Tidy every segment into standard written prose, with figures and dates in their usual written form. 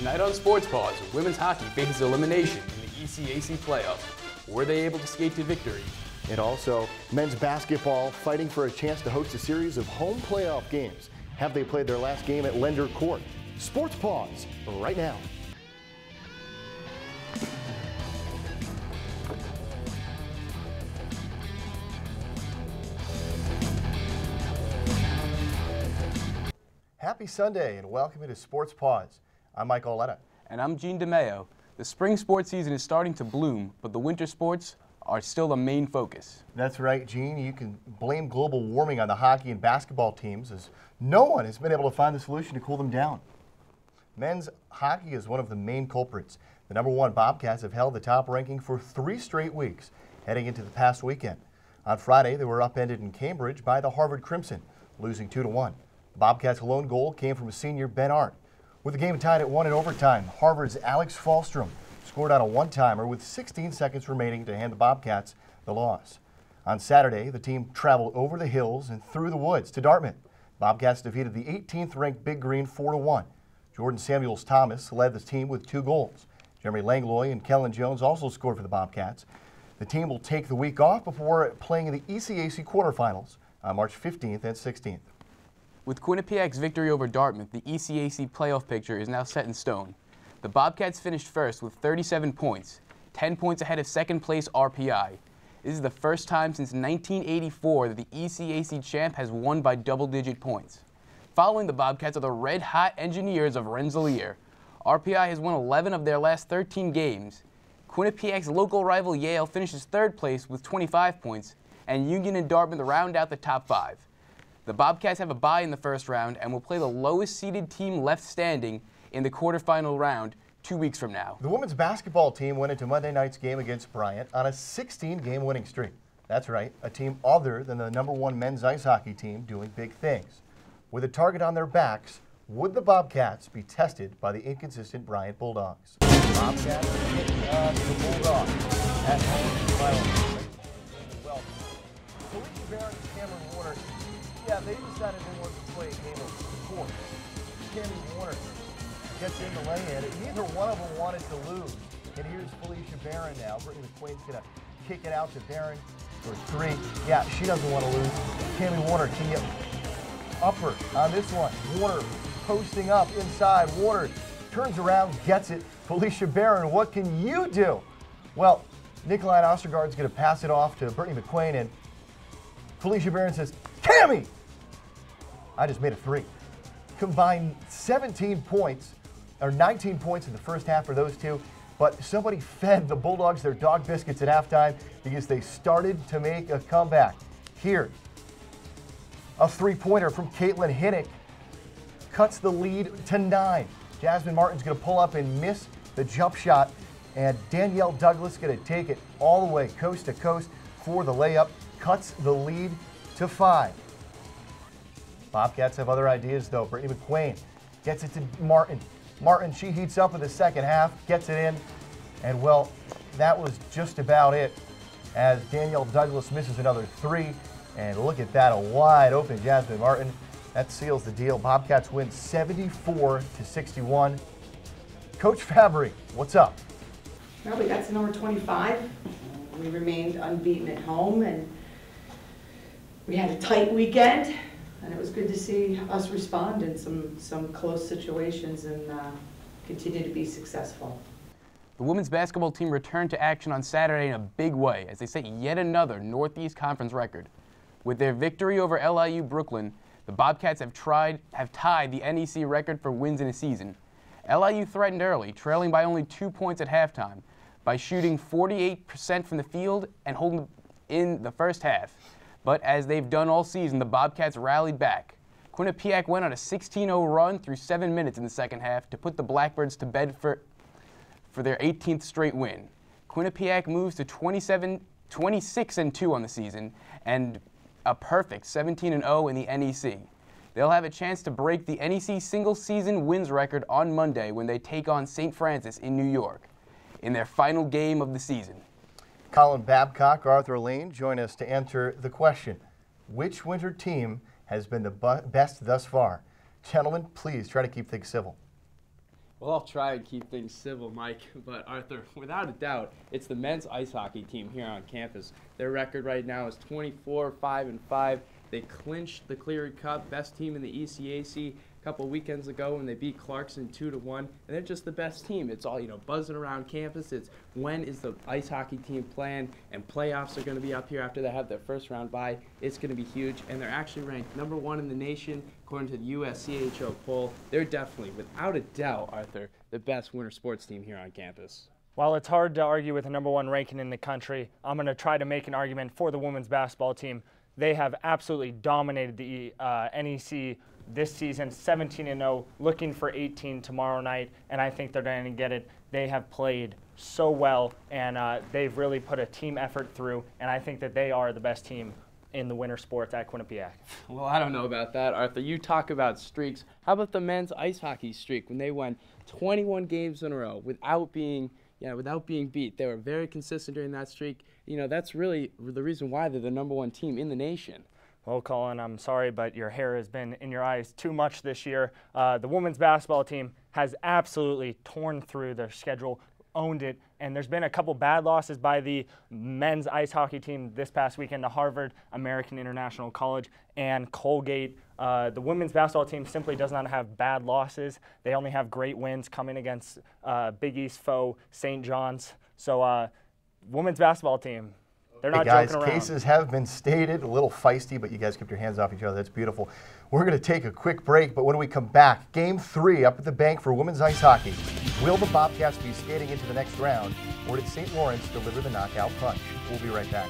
Tonight on Sports Paws, women's hockey faces elimination in the ECAC playoff. Were they able to skate to victory? And also, men's basketball fighting for a chance to host a series of home playoff games. Have they played their last game at Lender Court? Sports Paws, right now. Happy Sunday and welcome to Sports Paws. I'm Mike Auletta. And I'm Demaio. The spring sports season is starting to bloom, but the winter sports are still the main focus. That's right, Gene. You can blame global warming on the hockey and basketball teams, as no one has been able to find the solution to cool them down. Men's hockey is one of the main culprits. The #1 Bobcats have held the top ranking for 3 straight weeks, heading into the past weekend. On Friday, they were upended in Cambridge by the Harvard Crimson, losing 2-1. Bobcats' lone goal came from senior Ben Arndt. With the game tied at 1 in overtime, Harvard's Alex Falstrom scored on a one-timer with 16 seconds remaining to hand the Bobcats the loss. On Saturday, the team traveled over the hills and through the woods to Dartmouth. Bobcats defeated the 18th-ranked Big Green 4-1. Jordan Samuels-Thomas led the team with 2 goals. Jeremy Langlois and Kellen Jones also scored for the Bobcats. The team will take the week off before playing in the ECAC quarterfinals on March 15th and 16th. With Quinnipiac's victory over Dartmouth, the ECAC playoff picture is now set in stone. The Bobcats finished first with 37 points, 10 points ahead of second-place RPI. This is the first time since 1984 that the ECAC champ has won by double-digit points. Following the Bobcats are the red-hot Engineers of Rensselaer. RPI has won 11 of their last 13 games. Quinnipiac's local rival Yale finishes third place with 25 points, and Union and Dartmouth round out the top 5. The Bobcats have a bye in the first round and will play the lowest-seeded team left standing in the quarterfinal round 2 weeks from now. The women's basketball team went into Monday night's game against Bryant on a 16-game winning streak. That's right, a team other than the #1 men's ice hockey team doing big things. With a target on their backs, would the Bobcats be tested by the inconsistent Bryant Bulldogs? Bobcats taking on the Bulldogs at home. Well, Felicia Barron and Cameron Warner, yeah, they decided they wanted to play a game of course. Cameron Warner gets in the lay-in. Neither one of them wanted to lose. And here's Felicia Barron now. Brittany McQuain's going to kick it out to Barron for 3. Yeah, she doesn't want to lose. Cameron Warner, can you up her on this one? Warner posting up inside. Warner turns around, gets it. Felicia Barron, what can you do? Well, Nikolai Ostergaard's going to pass it off to Brittany McQuain, and Felicia Barron says, Cammy! I just made a 3. Combined 17 points, or 19 points in the first half for those two, but somebody fed the Bulldogs their dog biscuits at halftime because they started to make a comeback. Here, a 3-pointer from Caitlin Hinnick cuts the lead to 9. Jasmine Martin's going to pull up and miss the jump shot, and Danielle Douglas going to take it all the way coast to coast for the layup, cuts the lead to 5. Bobcats have other ideas, though. Brittany McQuain gets it to Martin. Martin, she heats up in the second half, gets it in, and, well, that was just about it as Danielle Douglas misses another 3. And look at that, a wide-open Jasmine Martin. That seals the deal. Bobcats win 74-61. Coach Fabry, what's up? Well, we got to number 25. We remained unbeaten at home, and we had a tight weekend. And it was good to see us respond in some close situations and continue to be successful. The women's basketball team returned to action on Saturday in a big way as they set yet another Northeast Conference record. With their victory over LIU Brooklyn, the Bobcats have tied the NEC record for wins in a season. LIU threatened early, trailing by only 2 points at halftime, by shooting 48% from the field and holding in the first half. But as they've done all season, the Bobcats rallied back. Quinnipiac went on a 16-0 run through 7 minutes in the second half to put the Blackbirds to bed for their 18th straight win. Quinnipiac moves to 26-2 on the season and a perfect 17-0 in the NEC. They'll have a chance to break the NEC single-season wins record on Monday when they take on St. Francis in New York in their final game of the season. Colin, Babcock, Arthur Lane join us to answer the question, which winter team has been the best thus far? Gentlemen, please try to keep things civil. Well, I'll try and keep things civil, Mike. But Arthur, without a doubt, it's the men's ice hockey team here on campus. Their record right now is 24-5-5. They clinched the Cleary Cup, best team in the ECAC a couple weekends ago when they beat Clarkson 2-1. And they're just the best team. It's all, buzzing around campus. It's when is the ice hockey team playing, and playoffs are going to be up here after they have their first round bye. It's going to be huge, and they're actually ranked #1 in the nation according to the USCHO poll. They're definitely, without a doubt, Arthur, the best winter sports team here on campus. While it's hard to argue with the #1 ranking in the country, I'm going to try to make an argument for the women's basketball team. They have absolutely dominated the NEC this season, 17-0, looking for 18 tomorrow night, and I think they're going to get it. They have played so well, and they've really put a team effort through, and I think that they are the best team in the winter sports at Quinnipiac. Well, I don't know about that, Arthur. You talk about streaks. How about the men's ice hockey streak when they won 21 games in a row without being beat? They were very consistent during that streak. That's really the reason why they're the #1 team in the nation. Well, Colin, I'm sorry, but your hair has been in your eyes too much this year. The women's basketball team has absolutely torn through their schedule, owned it, and there's been a couple bad losses by the men's ice hockey team this past weekend to Harvard, American International College, and Colgate. The women's basketball team simply does not have bad losses. They only have great wins coming against Big East foe St. John's. So women's basketball team, they're not joking around. Cases have been stated, a little feisty, but you guys kept your hands off each other. That's beautiful. We're going to take a quick break, but when we come back, Game 3 up at the bank for women's ice hockey. Will the Bobcats be skating into the next round, or did St. Lawrence deliver the knockout punch? We'll be right back.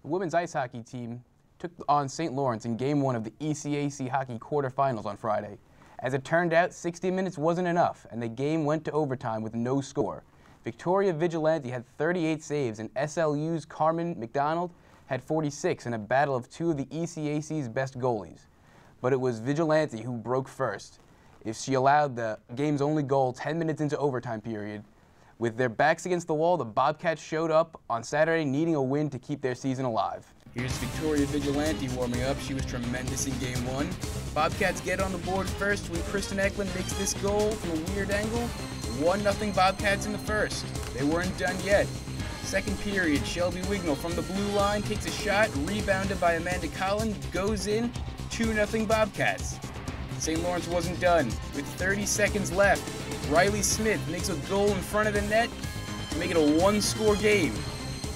The women's ice hockey team took on St. Lawrence in Game 1 of the ECAC hockey quarterfinals on Friday. As it turned out, 60 minutes wasn't enough, and the game went to overtime with no score. Victoria Vigilante had 38 saves, and SLU's Carmen McDonald had 46 in a battle of two of the ECAC's best goalies. But it was Vigilante who broke first. If she allowed the game's only goal 10 minutes into overtime period, with their backs against the wall, the Bobcats showed up on Saturday needing a win to keep their season alive. Here's Victoria Vigilante warming up. She was tremendous in Game 1. Bobcats get on the board first when Kristen Eklund makes this goal from a weird angle. 1-0 Bobcats in the first. They weren't done yet. Second period, Shelby Wignall from the blue line takes a shot, rebounded by Amanda Colin, goes in, 2-0 Bobcats. St. Lawrence wasn't done. With 30 seconds left, Riley Smith makes a goal in front of the net to make it a one-score game.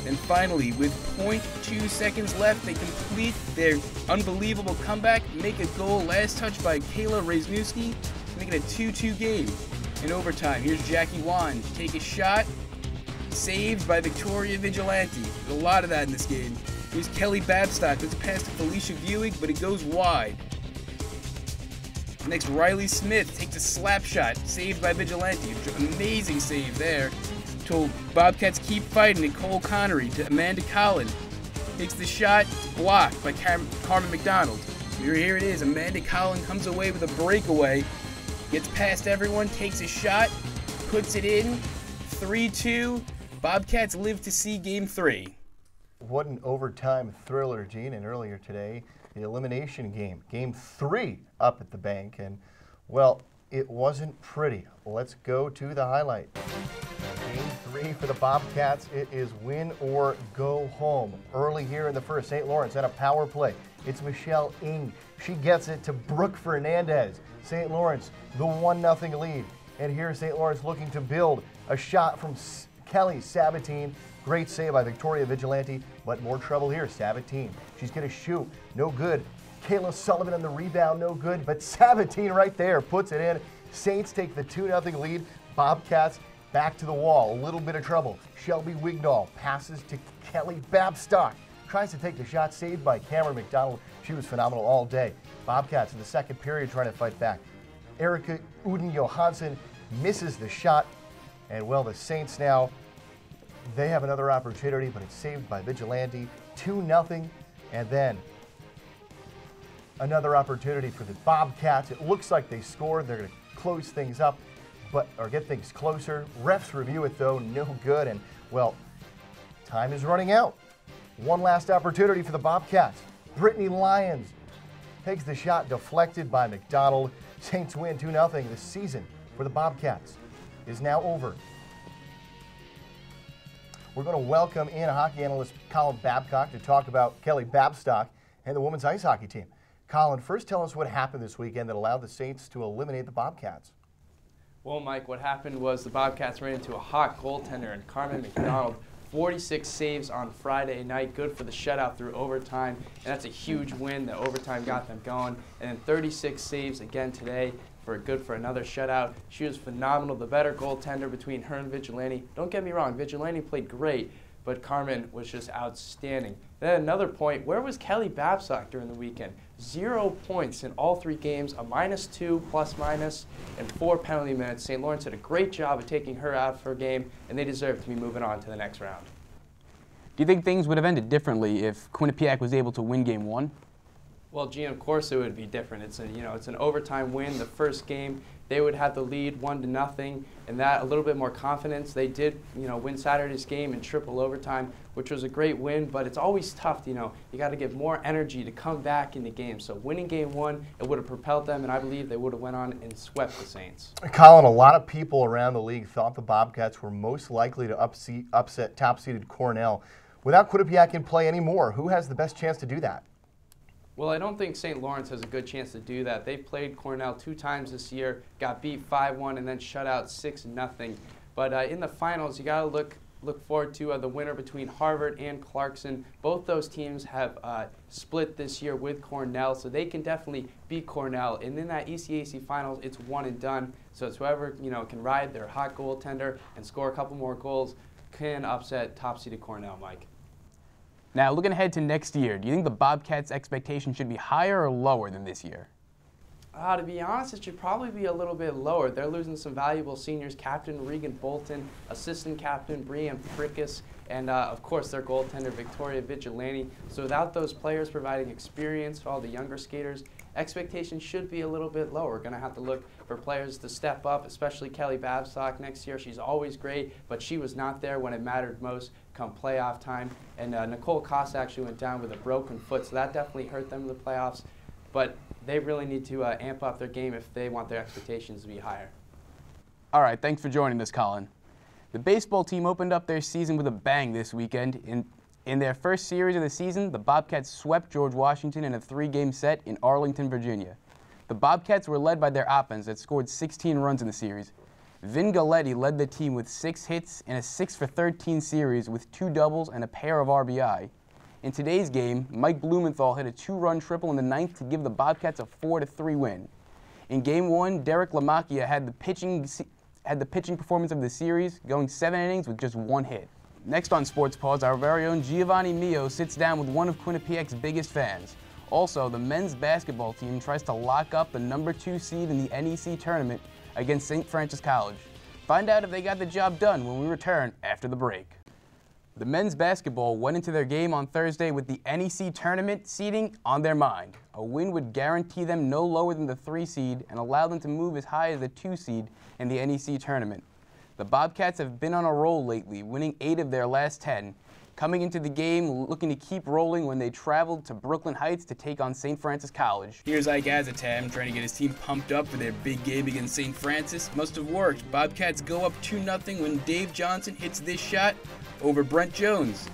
Then finally, with 0.2 seconds left, they complete their unbelievable comeback, make a goal, last touch by Kayla Rezniewski, to make it a 2-2 game. In overtime, here's Jackie Wand, take a shot, saved by Victoria Vigilante. There's a lot of that in this game. Here's Kelly Babstock, that's a pass to Felicia Buick, but it goes wide. Next, Riley Smith takes a slap shot, saved by Vigilante. Amazing save there. Told Bobcats keep fighting. Nicole Connery to Amanda Collin. Takes the shot, blocked by Carmen McDonald. Here it is. Amanda Collin comes away with a breakaway. Gets past everyone, takes a shot, puts it in. 3-2. Bobcats live to see Game 3. What an overtime thriller, Gene. And earlier today, the elimination game, Game 3 up at the bank. And, well, it wasn't pretty. Let's go to the highlight. Game 3 for the Bobcats. It is win or go home. Early here in the first, St. Lawrence at a power play. It's Michelle Ing. She gets it to Brooke Fernandez. St. Lawrence, the 1-0 lead. And here's St. Lawrence looking to build. A shot from Kelly Sabatine. Great save by Victoria Vigilante, but more trouble here. Sabatine, she's going to shoot. No good. Kayla Sullivan on the rebound, no good. But Sabatine right there puts it in. Saints take the 2-0 lead. Bobcats back to the wall. A little bit of trouble. Shelby Wignall passes to Kelly Babstock. Tries to take the shot, saved by Cameron McDonald. She was phenomenal all day. Bobcats in the second period trying to fight back. Erica Uden-Johansson misses the shot. And, well, the Saints now, they have another opportunity, but it's saved by Vigilante. 2-0. And then another opportunity for the Bobcats. It looks like they scored. They're going to close things up, or get things closer. Refs review it, though. No good. And, well, time is running out. One last opportunity for the Bobcats. Brittany Lyons takes the shot deflected by McDonald. Saints win 2-0. The season for the Bobcats is now over. We're going to welcome in hockey analyst Colin Babcock to talk about Kelly Babstock and the women's ice hockey team. Colin, first tell us what happened this weekend that allowed the Saints to eliminate the Bobcats. Well, Mike, what happened was the Bobcats ran into a hot goaltender in Carmen McDonald. 46 saves on Friday night, good for the shutout through overtime, and that's a huge win. The overtime got them going. And then 36 saves again today for good for another shutout. She was phenomenal, the better goaltender between her and Vigilante. Don't get me wrong, Vigilante played great, but Carmen was just outstanding. Then another point, where was Kelly Babstock during the weekend? 0 points in all 3 games, a -2 plus-minus, and 4 penalty minutes. St. Lawrence did a great job of taking her out of her game, and they deserve to be moving on to the next round. Do you think things would have ended differently if Quinnipiac was able to win Game 1? Well, Gene, of course it would be different. It's an overtime win. The first game, they would have the lead 1-0, and that a little bit more confidence. They did, win Saturday's game in triple overtime, which was a great win. But it's always tough. You got to get more energy to come back in the game. So winning Game 1, it would have propelled them, and I believe they would have went on and swept the Saints. Colin, a lot of people around the league thought the Bobcats were most likely to upset top-seeded Cornell. Without Quinnipiac in play anymore, who has the best chance to do that? Well, I don't think St. Lawrence has a good chance to do that. They played Cornell 2 times this year, got beat 5-1, and then shut out 6-0. But in the finals, you got to look forward to the winner between Harvard and Clarkson. Both those teams have split this year with Cornell, so they can definitely beat Cornell. And in that ECAC finals, it's one and done. So it's whoever can ride their hot goaltender and score a couple more goals can upset top-seeded Cornell, Mike. Now, looking ahead to next year, do you think the Bobcats' expectation should be higher or lower than this year? To be honest, it should probably be a little bit lower. They're losing some valuable seniors, Captain Regan Bolton, Assistant Captain Brian Frickus, and of course their goaltender Victoria Vigilante. So without those players providing experience for all the younger skaters, expectations should be a little bit lower. We're going to have to look for players to step up, especially Kelly Babstock next year. She's always great, but she was not there when it mattered most come playoff time. And Nicole Costa actually went down with a broken foot, so that definitely hurt them in the playoffs. But they really need to amp up their game if they want their expectations to be higher. All right, thanks for joining us, Colin. The baseball team opened up their season with a bang this weekend. In their first series of the season, the Bobcats swept George Washington in a 3-game set in Arlington, Virginia. The Bobcats were led by their offense that scored 16 runs in the series. Vin Galletti led the team with 6 hits in a 6-for-13 series with 2 doubles and a pair of RBI. In today's game, Mike Blumenthal hit a 2-run triple in the 9th to give the Bobcats a 4-3 win. In Game 1, Derek Lamacchia had the pitching performance of the series, going 7 innings with just 1 hit. Next on Sports Paws, our very own Giovanni Mio sits down with one of Quinnipiac's biggest fans. Also, the men's basketball team tries to lock up the #2 seed in the NEC tournament against St. Francis College. Find out if they got the job done when we return after the break. The men's basketball went into their game on Thursday with the NEC tournament seeding on their mind. A win would guarantee them no lower than the 3 seed and allow them to move as high as the 2 seed in the NEC tournament. The Bobcats have been on a roll lately, winning 8 of their last 10. Coming into the game, looking to keep rolling when they traveled to Brooklyn Heights to take on St. Francis College. Here's Ike Azatam trying to get his team pumped up for their big game against St. Francis. Must have worked. Bobcats go up 2-0 when Dave Johnson hits this shot over Brent Jones.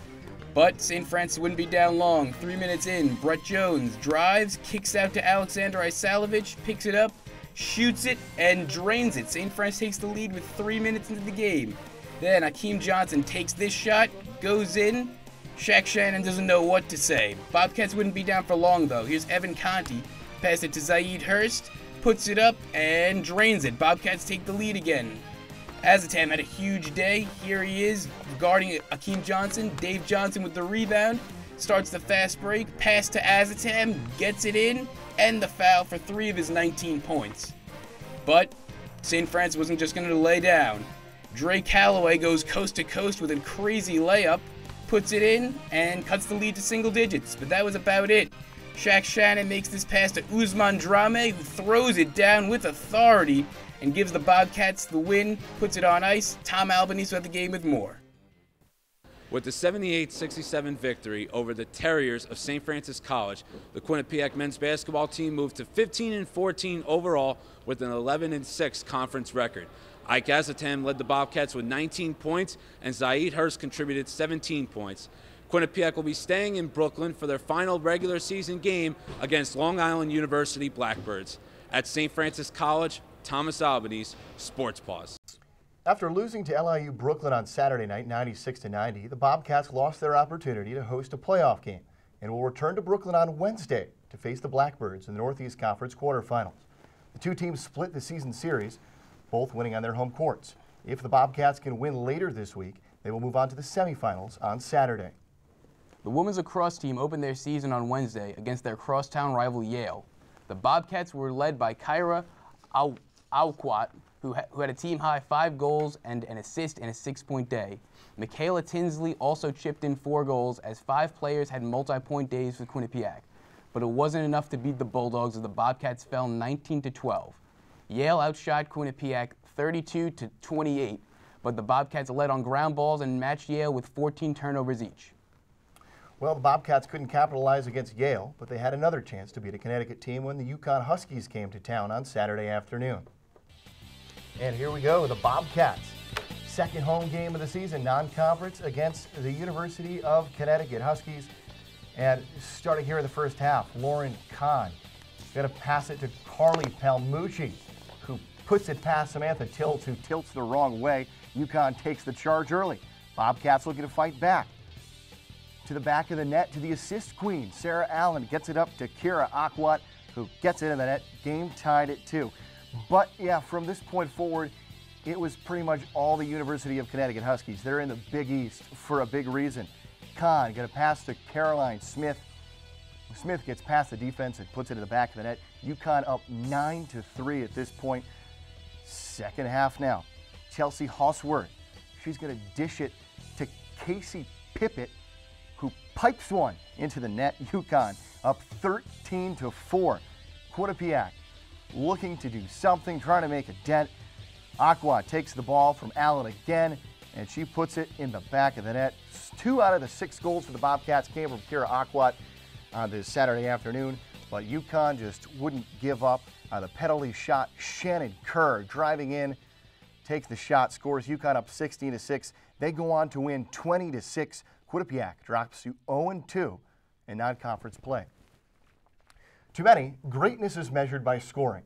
But St. Francis wouldn't be down long. 3 minutes in, Brett Jones drives, kicks out to Alexander Isalovich, picks it up, shoots it, and drains it. St. Francis takes the lead with 3 minutes into the game. Then Akeem Johnson takes this shot, goes in. Shaq Shannon doesn't know what to say. Bobcats wouldn't be down for long, though. Here's Evan Conti. Pass it to Zaid Hurst, puts it up, and drains it. Bobcats take the lead again. Azatam had a huge day. Here he is, guarding Akeem Johnson. Dave Johnson with the rebound. Starts the fast break. Pass to Azatam, gets it in, and the foul for 3 of his 19 points. But St. Francis wasn't just going to lay down. Dre Calloway goes coast to coast with a crazy layup, puts it in, and cuts the lead to single digits. But that was about it. Shaq Shannon makes this pass to Usman Drame, who throws it down with authority and gives the Bobcats the win, puts it on ice. Tom Albanese at the game with more. With the 78-67 victory over the Terriers of St. Francis College, the Quinnipiac men's basketball team moved to 15-14 overall with an 11-6 conference record. Ike Azatam led the Bobcats with 19 points, and Zaid Hurst contributed 17 points. Quinnipiac will be staying in Brooklyn for their final regular season game against Long Island University Blackbirds. At St. Francis College, Thomas Albanese, Sports Paws. After losing to LIU Brooklyn on Saturday night, 96-90, the Bobcats lost their opportunity to host a playoff game and will return to Brooklyn on Wednesday to face the Blackbirds in the Northeast Conference quarterfinals. The two teams split the season series, both winning on their home courts. If the Bobcats can win later this week, they will move on to the semifinals on Saturday. The women's lacrosse team opened their season on Wednesday against their crosstown rival Yale. The Bobcats were led by Kyra Auquat, who had a team-high 5 goals and an assist in a 6-point day. Michaela Tinsley also chipped in 4 goals as 5 players had multi-point days with Quinnipiac. But it wasn't enough to beat the Bulldogs as the Bobcats fell 19-12. Yale outshot Quinnipiac 32-28, but the Bobcats led on ground balls and matched Yale with 14 turnovers each. Well, the Bobcats couldn't capitalize against Yale, but they had another chance to beat a Connecticut team when the Yukon Huskies came to town on Saturday afternoon. And here we go, the Bobcats. Second home game of the season, non-conference against the University of Connecticut Huskies. And starting here in the first half, Lauren Kahn got to pass it to Carly Palmucci, who puts it past Samantha Tilts, who tilts the wrong way. Yukon takes the charge early. Bobcats looking to fight back. To the back of the net, to the assist queen, Sarah Allen gets it up to Kira Aquat, who gets into the net. Game tied at 2. But yeah, from this point forward, it was pretty much all the University of Connecticut Huskies. They're in the Big East for a big reason. Kahn got a pass to Caroline Smith. Smith gets past the defense and puts it in the back of the net. UConn up 9-3 at this point. Second half now. Chelsea Hosworth. She's going to dish it to Casey Pippett, who pipes one into the net. UConn up 13-4. Quinnipiac looking to do something, trying to make a dent. Aqua takes the ball from Allen again, and she puts it in the back of the net. 2 out of the 6 goals for the Bobcats came from Kira Aqua on this Saturday afternoon, but UConn just wouldn't give up. The penalty shot, Shannon Kerr driving in, takes the shot, scores UConn up 16-6. They go on to win 20-6. Quinnipiac drops to 0-2 in non-conference play. To many, greatness is measured by scoring.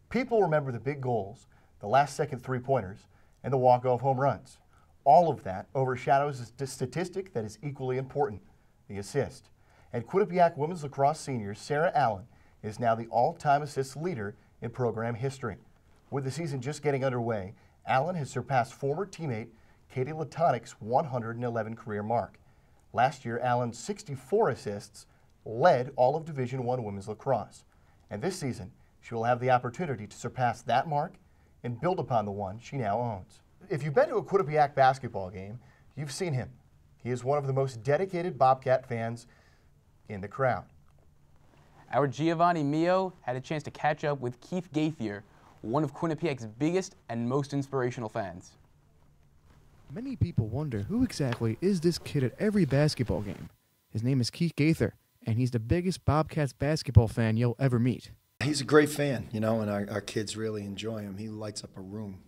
People remember the big goals, the last-second three-pointers, and the walk-off home runs. All of that overshadows a statistic that is equally important, the assist. And Quinnipiac women's lacrosse senior Sarah Allen is now the all-time assist leader in program history. With the season just getting underway, Allen has surpassed former teammate Katie Latonic's 111 career mark. Last year, Allen's 64 assists led all of Division I women's lacrosse. And this season, she will have the opportunity to surpass that mark and build upon the one she now owns. If you've been to a Quinnipiac basketball game, you've seen him. He is one of the most dedicated Bobcat fans in the crowd. Our Giovanni Mio had a chance to catch up with Keith Gaither, one of Quinnipiac's biggest and most inspirational fans. Many people wonder who exactly is this kid at every basketball game. His name is Keith Gaither, and he's the biggest Bobcats basketball fan you'll ever meet. He's a great fan, you know, and our kids really enjoy him. He lights up a room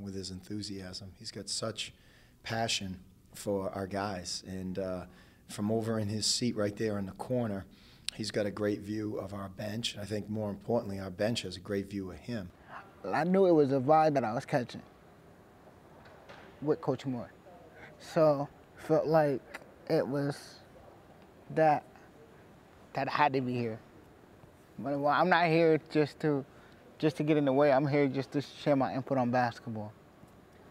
with his enthusiasm. He's got such passion for our guys, and from over in his seat right there in the corner, he's got a great view of our bench. I think more importantly, our bench has a great view of him. I knew it was a vibe that I was catching with Coach Moore. So felt like it was that I had to be here. But well, I'm not here just to get in the way. I'm here just to share my input on basketball.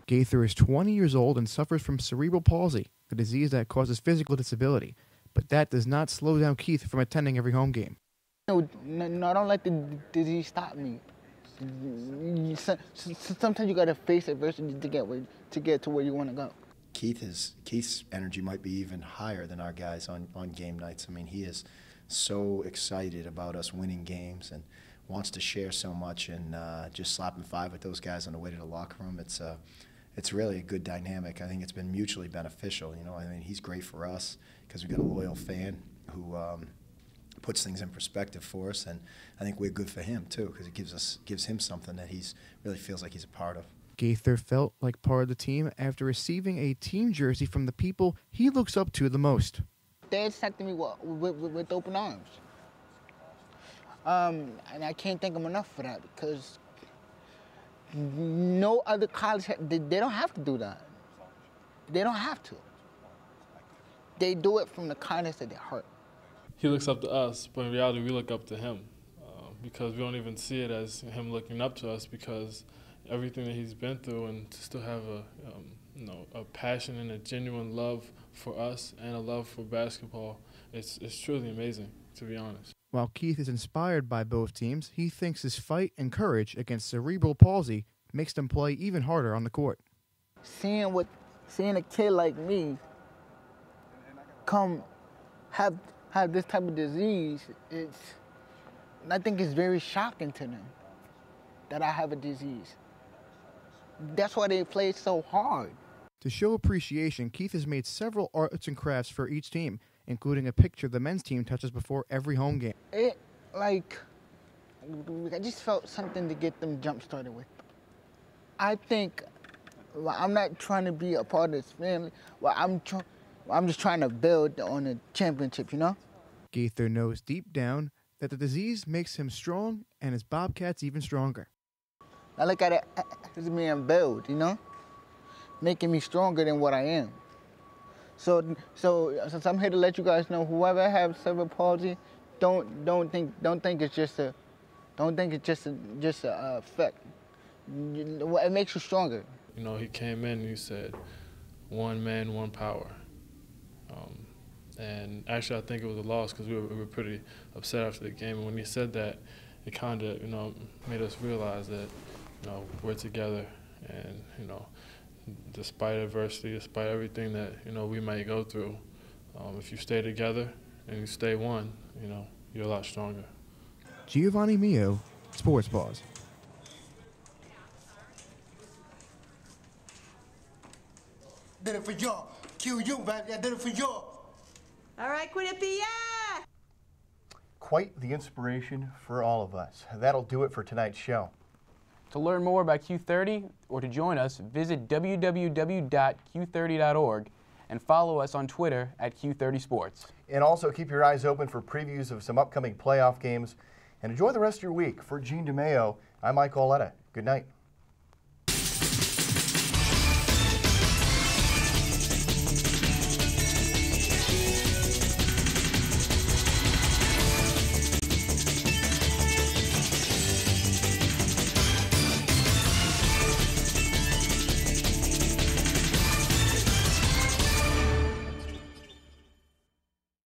Gaither is 20 years old and suffers from cerebral palsy, a disease that causes physical disability. But that does not slow down Keith from attending every home game. No, don't let the disease stop me. Sometimes you got to face adversity to get to where you want to go. Keith's energy might be even higher than our guys on game nights. I mean, he is so excited about us winning games and wants to share so much, and just slapping 5 with those guys on the way to the locker room. It's it's really a good dynamic. I think it's been mutually beneficial. You know, I mean, he's great for us because we've got a loyal fan who puts things in perspective for us, and I think we're good for him too because it gives him something that he's really feels like he's a part of. Gaither felt like part of the team after receiving a team jersey from the people he looks up to the most. They accepted me with open arms. And I can't thank them enough for that because no other college, they don't have to do that. They don't have to. They do it from the kindness of their heart. He looks up to us, but in reality we look up to him because we don't even see it as him looking up to us because everything that he's been through, and to still have a passion and a genuine love for us and a love for basketball, it's truly amazing, to be honest. While Keith is inspired by both teams, he thinks his fight and courage against cerebral palsy makes them play even harder on the court. Seeing a kid like me come have this type of disease, I think it's very shocking to them that I have a disease. That's why they play so hard. To show appreciation, Keith has made several arts and crafts for each team, including a picture the men's team touches before every home game. I just felt something to get them jump-started with. I think, I'm not trying to be a part of this family. I'm just trying to build on a championship, you know? Gaither knows deep down that the disease makes him strong and his Bobcats even stronger. I look at it as me and build, you know? Making me stronger than what I am. So I'm here to let you guys know, whoever has cerebral palsy, don't think it's just a effect. It makes you stronger. You know, he came in and he said, "One man, one power." And actually, I think it was a loss because we were pretty upset after the game. And when he said that, it kind of, made us realize that, we're together, and despite adversity, despite everything that we might go through, if you stay together and you stay one, you're a lot stronger. Giovanni Mio, Sports Paws. Did it for y'all. Q you, baby. I did it for y'all. All right, Quinnipiac. Quite the inspiration for all of us. That'll do it for tonight's show. To learn more about Q30 or to join us, visit www.q30.org and follow us on Twitter at Q30Sports. And also keep your eyes open for previews of some upcoming playoff games. And enjoy the rest of your week. For Gene Demaio, I'm Mike Auletta. Good night.